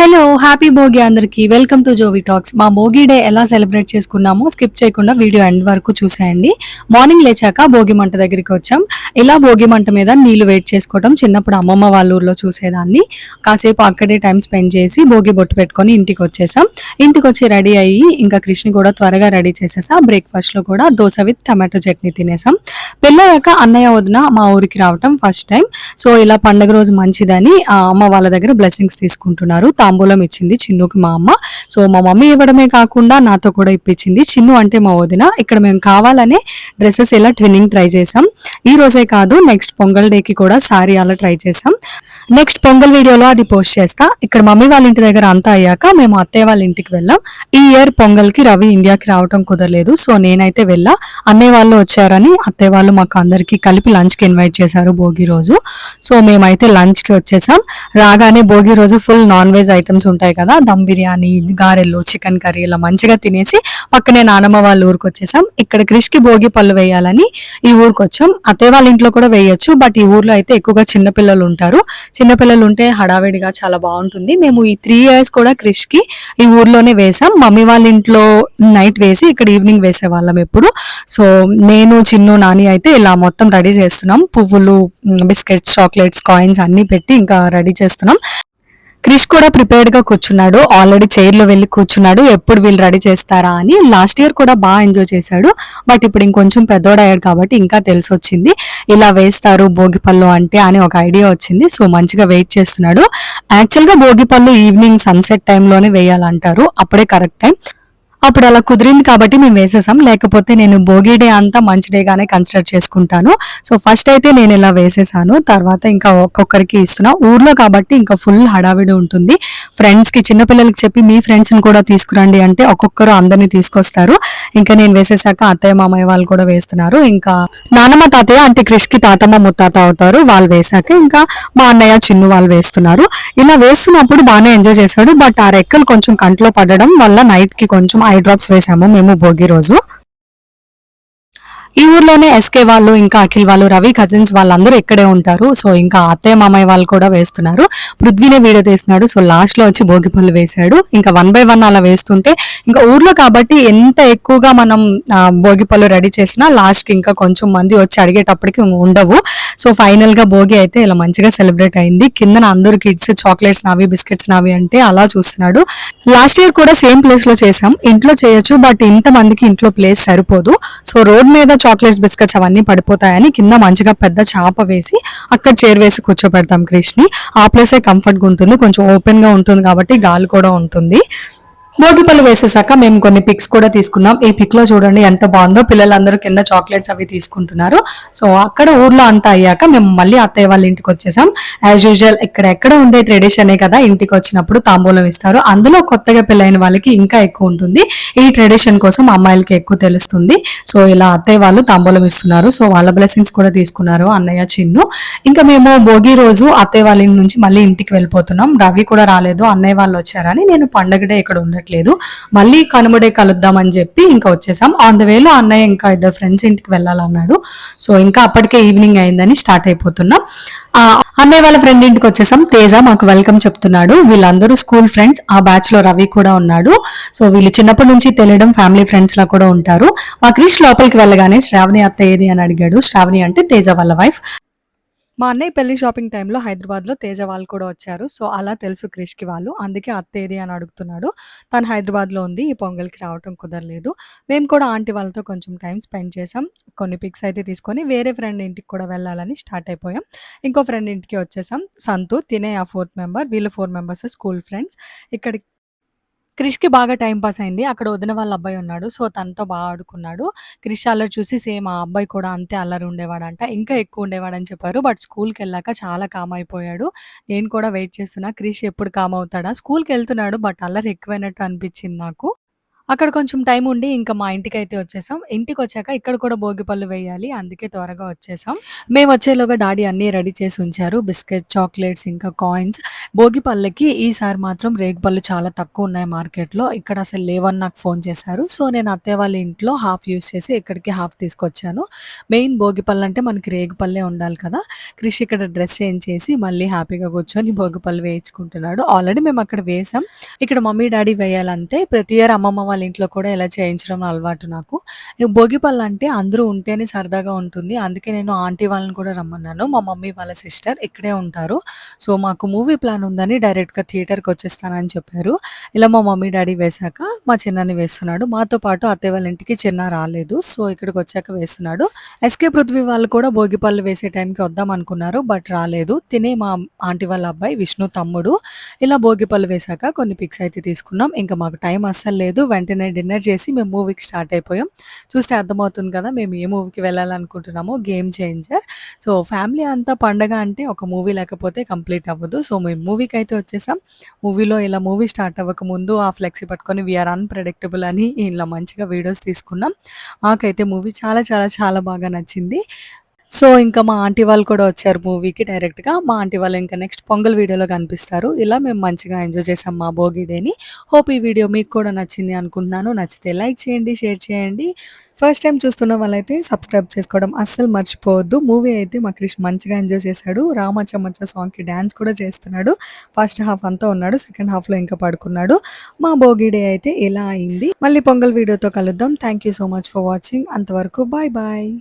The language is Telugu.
హలో! హ్యాపీ భోగి అందరికి. Welcome to Jovi talks. మా భోగి డే ఎలా సెలబ్రేట్ చేసుకున్నామో స్కిప్ చేయకుండా వీడియో ఎండ్ వరకు చూసేయండి. మార్నింగ్ లేచాక భోగి మంట దగ్గరికి వచ్చాం. ఇలా భోగి మంట మీద నీళ్లు వెయిట్ చేసుకోవడం చిన్నప్పుడు అమ్మమ్మ వాళ్ళ ఊర్లో చూసేదాన్ని. కాసేపు అక్కడే టైం స్పెండ్ చేసి భోగి బొట్టు పెట్టుకొని ఇంటికి వచ్చేసాం. ఇంటికి వచ్చి రెడీ అయ్యి ఇంకా కృష్ణ కూడా త్వరగా రెడీ చేసేసా. బ్రేక్ఫాస్ట్లో కూడా దోశ విత్ టమాటో చట్నీ తినేసాం. పెళ్ళయ్యాక అన్నయ్య వదిన మా ఊరికి రావటం ఫస్ట్ టైం. సో ఇలా పండగ రోజు మంచిదని అమ్మ వాళ్ళ దగ్గర బ్లెస్సింగ్స్ తీసుకుంటున్నారు. తాంబూలం ఇచ్చింది చిన్నుకి మా అమ్మ. సో మా మమ్మీ ఇవ్వడమే కాకుండా నాతో కూడా ఇప్పించింది. చిన్ను అంటే మా వదిన. ఇక్కడ మేము కావాలనే డ్రెస్సెస్ ఇలా ట్విన్నింగ్ ట్రై చేసాం. ఈ రోజే కాదు, నెక్స్ట్ పొంగల్ డేకి కూడా సారీ అలా ట్రై చేసాం. నెక్స్ట్ పొంగల్ వీడియోలో అది పోస్ట్ చేస్తా. ఇక్కడ మమ్మీ వాళ్ళ ఇంటి దగ్గర అంతా అయ్యాక మేము అత్తయ్య వాళ్ళ ఇంటికి వెళ్ళాం. ఈ ఇయర్ పొంగల్కి రవి ఇండియాకి రావటం కుదరలేదు. సో నేనైతే వెళ్ళా. అన్నయ్య వాళ్ళు వచ్చారని అత్తయ్య వాళ్ళు మాకు అందరికి కలిపి లంచ్కి ఇన్వైట్ చేశారు భోగి రోజు. సో మేమైతే లంచ్కి వచ్చేసాం. రాగానే భోగి రోజు ఫుల్ నాన్ వెజ్ ఐటమ్స్ ఉంటాయి కదా, దమ్ బిర్యానీ, గారెలు, చికెన్ కర్రీ ఇలా మంచిగా తినేసి పక్కనే నానమ్మ వాళ్ళ ఊరికి వచ్చేసాం. ఇక్కడ క్రిష్కి భోగి పళ్ళు వేయాలని ఈ ఊరికి వచ్చాం. అత్తయ్య వాళ్ళ ఇంట్లో కూడా వేయొచ్చు, బట్ ఈ ఊర్లో అయితే ఎక్కువగా చిన్నపిల్లలు ఉంటారు. చిన్నపిల్లలు ఉంటే హడావిడిగా చాలా బాగుంటుంది. మేము ఈ 3 years కూడా క్రిష్కి ఈ ఊర్లోనే వేసాం. మమ్మీ వాళ్ళ ఇంట్లో నైట్ వేసి ఇక్కడ ఈవినింగ్ వేసేవాళ్ళం ఎప్పుడు. సో నేను, చిన్ను, నాని అయితే ఇలా మొత్తం రెడీ చేస్తున్నాం. పువ్వులు, బిస్కెట్స్, చాక్లెట్స్, కాయిన్స్ అన్ని పెట్టి ఇంకా రెడీ చేస్తున్నాం. క్రిష్ కూడా ప్రిపేర్డ్ గా కూర్చున్నాడు. ఆల్రెడీ చైర్ లో వెళ్ళి కూర్చున్నాడు, ఎప్పుడు వీళ్ళు రెడీ చేస్తారా అని. లాస్ట్ ఇయర్ కూడా బాగా ఎంజాయ్ చేశాడు, బట్ ఇప్పుడు ఇంకొంచెం పెద్దోడయ్యాడు కాబట్టి ఇంకా తెలిసి వచ్చింది ఇలా వేస్తారు భోగిపళ్ళు అంటే అని ఒక ఐడియా వచ్చింది. సో మంచిగా వెయిట్ చేస్తున్నాడు. యాక్చువల్ గా భోగిపళ్ళు ఈవినింగ్ సన్సెట్ టైంలోనే వేయాలంటారు, అప్పుడే కరెక్ట్ టైం. అప్పుడు అలా కుదిరింది కాబట్టి మేము వేసేసాం. లేకపోతే నేను భోగి డే అంతా మంచి డే గానే కన్సిడర్ చేసుకుంటాను. సో ఫస్ట్ అయితే నేను ఇలా వేసేసాను, తర్వాత ఇంకా ఒక్కొక్కరికి ఇస్తున్నా. ఊర్లో కాబట్టి ఇంకా ఫుల్ హడావిడి ఉంటుంది. ఫ్రెండ్స్ కి, చిన్నపిల్లలకి చెప్పి మీ ఫ్రెండ్స్ ని కూడా తీసుకురండి అంటే ఒక్కొక్కరు అందరినీ తీసుకొస్తారు. ఇంకా నేను వేసేసాక అత్తయ్య మామయ్య వాళ్ళు కూడా వేస్తున్నారు. ఇంకా నానమ్మ తాతయ్య అంటే క్రిష్ కి తాతమ్మ ముత్తాత అవుతారు, వాళ్ళు వేసాక ఇంకా మా అన్నయ్య చిన్ను వాళ్ళు వేస్తున్నారు. ఇలా వేస్తున్నప్పుడు బాగానే ఎంజాయ్ చేశాడు, బట్ ఆ రెక్కలు కొంచెం కంట్లో పడడం వల్ల నైట్ కి కొంచెం ఐ డ్రాప్స్ వేసాము మేము భోగి రోజు. ఈ ఊర్లోనే ఎస్కే వాళ్ళు, ఇంకా అఖిల్ వాళ్ళు, రవి కజిన్స్ వాళ్ళందరూ ఇక్కడే ఉంటారు. సో ఇంకా అత్తయ్య మామయ్య వాళ్ళు కూడా వేస్తున్నారు. పృథ్వీనే వీడియో తీస్తున్నాడు. సో లాస్ట్ లో వచ్చి భోగి పళ్ళు వేశాడు. ఇంకా 1 by 1 అలా వేస్తుంటే ఇంకా ఊర్లో కాబట్టి ఎంత ఎక్కువగా మనం భోగి పళ్ళు రెడీ చేసినా లాస్ట్ కి ఇంకా కొంచెం మంది వచ్చి అడిగేటప్పటికి ఉండవు. సో ఫైనల్ గా భోగి అయితే ఇలా మంచిగా సెలబ్రేట్ అయింది. కింద అందరూ కిడ్స్ చాక్లెట్స్ నావి, బిస్కెట్స్ నావి అంటే అలా చూస్తున్నాడు. లాస్ట్ ఇయర్ కూడా సేమ్ ప్లేస్ లో చేసాం. ఇంట్లో చేయొచ్చు, బట్ ఇంత మందికి ఇంట్లో ప్లేస్ సరిపోదు. సో రోడ్ మీద చాక్లెట్స్, బిస్కెట్స్ అవన్నీ పడిపోతాయని కింద మంచిగా పెద్ద చాప వేసి అక్కడ చైర్ వేసి కూర్చోబెడతాం క్రిష్ ని. ఆ ప్లేసే కంఫర్ట్ గా ఉంటుంది, కొంచెం ఓపెన్ గా ఉంటుంది కాబట్టి గాలి కూడా ఉంటుంది. భోగి పళ్ళు వేసేసాక మేము కొన్ని పిక్స్ కూడా తీసుకున్నాం. ఈ పిక్ లో చూడండి ఎంత బాగుందో. పిల్లలందరూ కింద చాక్లెట్స్ అవి తీసుకుంటున్నారు. సో అక్కడ ఊర్లో అంతా అయ్యాక మేము మళ్ళీ అత్తయ్య వాళ్ళ ఇంటికి వచ్చేసాం. యాజ్ యూజువల్ ఇక్కడ ఎక్కడ ఉండే ట్రెడిషనే కదా, ఇంటికి వచ్చినప్పుడు తాంబూలం ఇస్తారు. అందులో కొత్తగా పెళ్ళైన వాళ్ళకి ఇంకా ఎక్కువ ఉంటుంది. ఈ ట్రెడిషన్ కోసం అమ్మాయిలకి ఎక్కువ తెలుస్తుంది. సో ఇలా అత్తయ్య వాళ్ళు తాంబూలం ఇస్తున్నారు. సో వాళ్ళ బ్లెస్సింగ్స్ కూడా తీసుకున్నారు అన్నయ్య, చిన్ను. ఇంకా మేము భోగి రోజు అత్తయ్య వాళ్ళ ఇంటి నుంచి మళ్ళీ ఇంటికి వెళ్ళిపోతున్నాం. రవి కూడా రాలేదు, అన్నయ్య వాళ్ళు వచ్చారని. నేను పండగ డే ఇక్కడ ఉండట్లేదు, మళ్ళీ కనుమడే కలుద్దామని చెప్పి ఇంకా వచ్చేసాం. ఆన్ ద వేలో అన్నయ్య ఇంకా 2 ఫ్రెండ్స్ ఇంటికి వెళ్ళాలన్నాడు. సో ఇంకా అప్పటికే ఈవినింగ్ అయిందని స్టార్ట్ అయిపోతున్నాం. అన్నయ్య వాళ్ళ ఫ్రెండ్ ఇంటికి వచ్చేసాం. తేజ మాకు వెల్కమ్ చెప్తున్నాడు. వీళ్ళందరూ స్కూల్ ఫ్రెండ్స్. ఆ బ్యాచ్ లో రవి కూడా ఉన్నాడు. సో వీళ్ళు చిన్నప్పటి నుంచి తెలియడం ఫ్యామిలీ ఫ్రెండ్స్ లా కూడా ఉంటారు. మా క్రిష్ లోపలికి వెళ్ళగానే శ్రావణి అత్త ఏది అని అడిగాడు. శ్రావణి అంటే తేజ వాళ్ళ వైఫ్. మా అన్నయ్య పెళ్లి షాపింగ్ టైంలో హైదరాబాద్లో తేజ వాళ్ళు కూడా వచ్చారు. సో అలా తెలుసు క్రిష్కి వాళ్ళు, అందుకే అత్త ఏది అని అడుగుతున్నాడు. తను హైదరాబాద్లో ఉంది, ఈ పొంగల్కి రావటం కుదరలేదు. మేము కూడా ఆంటీ వాళ్ళతో కొంచెం టైం స్పెండ్ చేసాం. కొన్ని పిక్స్ అయితే తీసుకొని వేరే ఫ్రెండ్ ఇంటికి కూడా వెళ్ళాలని స్టార్ట్ అయిపోయాం. ఇంకో ఫ్రెండ్ ఇంటికి వచ్చేసాం. సంతు, తినే ఆ 4th మెంబర్. వీళ్ళు 4 మెంబర్స్ స్కూల్ ఫ్రెండ్స్. ఇక్కడ క్రిష్కి బాగా టైం పాస్ అయింది. అక్కడ వదిన వాళ్ళ అబ్బాయి ఉన్నాడు. సో తనతో బాగా ఆడుకున్నాడు. క్రిష్ అల్లరి చూసి సేమ్ ఆ అబ్బాయి కూడా అంతే అల్లరి ఉండేవాడంట, ఇంకా ఎక్కువ ఉండేవాడని చెప్పారు. బట్ స్కూల్కి వెళ్ళాక చాలా కామ్ అయిపోయాడు. నేను కూడా వెయిట్ చేస్తున్నా క్రిష్ ఎప్పుడు కామ్ అవుతాడా. స్కూల్కి వెళ్తున్నాడు, బట్ అల్లరి ఎక్కువైనట్టు అనిపించింది నాకు. అక్కడ కొంచెం టైం ఉండి ఇంకా మా ఇంటికైతే వచ్చేసాం. ఇంటికొచ్చాక ఇక్కడ కూడా భోగి పళ్ళు వేయాలి. అందుకే త్వరగా వచ్చేసాం. మేమొచ్చేలోగా డాడీ అన్నీ రెడీ చేసి ఉంచారు. బిస్కెట్, చాక్లెట్స్ ఇంకా కాయిన్స్. భోగి పళ్ళకి ఈసారి మాత్రం రేగిపళ్ళు చాలా తక్కువున్నాయి మార్కెట్‌లో. ఇక్కడ అసలు లేవని నాకు ఫోను చేశారు. సో, నేను అత్తయ్య వాళ్ళ ఇంట్లో హాఫ్ యూజ్ చేసి ఇక్కడికి హాఫ్ తీసుకొచ్చాను. మెయిన్ భోగి పళ్ళంటే మనకి రేగిపళ్ళే ఉండాలి కదా! క్రిష్ ఇక్కడ డ్రెస్ చేంజ్ చేసి మళ్ళీ హ్యాపీగా కూర్చొని భోగి పళ్ళు వేయించుకుంటున్నాడు. ఆల్రెడీ మేమక్కడ వేసాం. ఇక్కడ మమ్మీ, డాడీ వేయాలంతే. ప్రతి ఇయర్ అమ్మమ్మ వాళ్ళ ఇంట్లో కూడా ఇలా చేయించడం అలవాటు నాకు. భోగి పళ్ళంటే అందరూ ఉంటేనే సరదాగా ఉంటుంది. అందుకే నేను ఆంటీ వాళ్ళని కూడా రమ్మన్నాను. మా మమ్మీ వాళ్ళ సిస్టర్ ఇక్కడే ఉంటారు. సో, మాకు మూవీ ప్లాన్ ఉందని డైరెక్ట్‌గా థియేటర్‌కొచ్చేస్తానని చెప్పారు. ఇలా మా మమ్మీ, డాడీ వేశాక మా చిన్నని వేస్తున్నాడు. మాతో పాటు అత్తయ్య వాళ్ళ ఇంటికి చిన్న రాలేదు. సో, ఇక్కడికొచ్చాక వేస్తున్నాడు. ఎస్‌కే పృథ్వీ వాళ్ళు కూడా భోగి పళ్ళు వేసే టైంకి వద్దామనుకున్నారు. బట్ రాలేదు. తినే మా ఆంటీ వాళ్ళ అబ్బాయి విష్ణు తమ్ముడు. ఇలా భోగి పళ్ళు వేశాక కొన్ని పిక్స్ అయితే తీసుకున్నాం. ఇంకా మాకు టైం అస్సలు లేదు. వెంటనే డిన్నర్ చేసి మేము మూవీకి స్టార్ట్ అయిపోయాం. చూస్తే అర్థమవుతుంది కదా! మేము ఏ మూవీకి వెళ్ళాలనుకుంటున్నామో 'గేమ్ చేంజర్'. సో, ఫ్యామిలీ అంతా పండగ అంటే ఒక మూవీ లేకపోతే కంప్లీట్ అవ్వదు. సో, మేము మూవీకైతే వచ్చేసాం. మూవీలో ఇలా మూవీ స్టార్ట్ అవ్వకముందు ఆ ఫ్లెక్సీ పట్టుకొని 'వీఆర్ అన్‌ప్రెడిక్టబుల్' అని ఇలా మంచిగా వీడియోస్ తీసుకున్నాం. మాకైతే మూవీ చాలా చాలా చాలా బాగా నచ్చింది. సో, ఇంకా మా ఆంటీ వాళ్ళు కూడా వచ్చారు మూవీకి డైరెక్ట్‌గా. మా ఆంటీ వాళ్ళు ఇంకా నెక్స్ట్ పొంగల్ వీడియోలో కనిపిస్తారు. ఇలా మేము మంచిగా ఎంజాయ్ చేసాం మా భోగి డేని. హోప్ ఈ వీడియో మీకు కూడా నచ్చింది అనుకుంటున్నాను. నచ్చితే లైక్ చేయండి, షేర్ చేయండి. ఫస్ట్ టైమ్ చూస్తున్న వాళ్ళైతే సబ్స్క్రైబ్ చేసుకోవడం అస్సలు మర్చిపోవద్దు. మూవీ అయితే మా క్రిష్ మంచిగా ఎంజాయ్ చేశాడు. 'రామచ్చ మచ్చ' సాంగ్‌కి డాన్స్ కూడా చేస్తున్నాడు. ఫస్ట్ హాఫ్ అంతా ఉన్నాడు. సెకండ్ హాఫ్‌లో ఇంకా పడుకున్నాడు. మా భోగి డే అయితే ఇలా అయింది. మళ్ళీ పొంగల్ వీడియోతో కలుద్దాం. Thank you so much for watching. అంతవరకు బాయ్ బాయ్.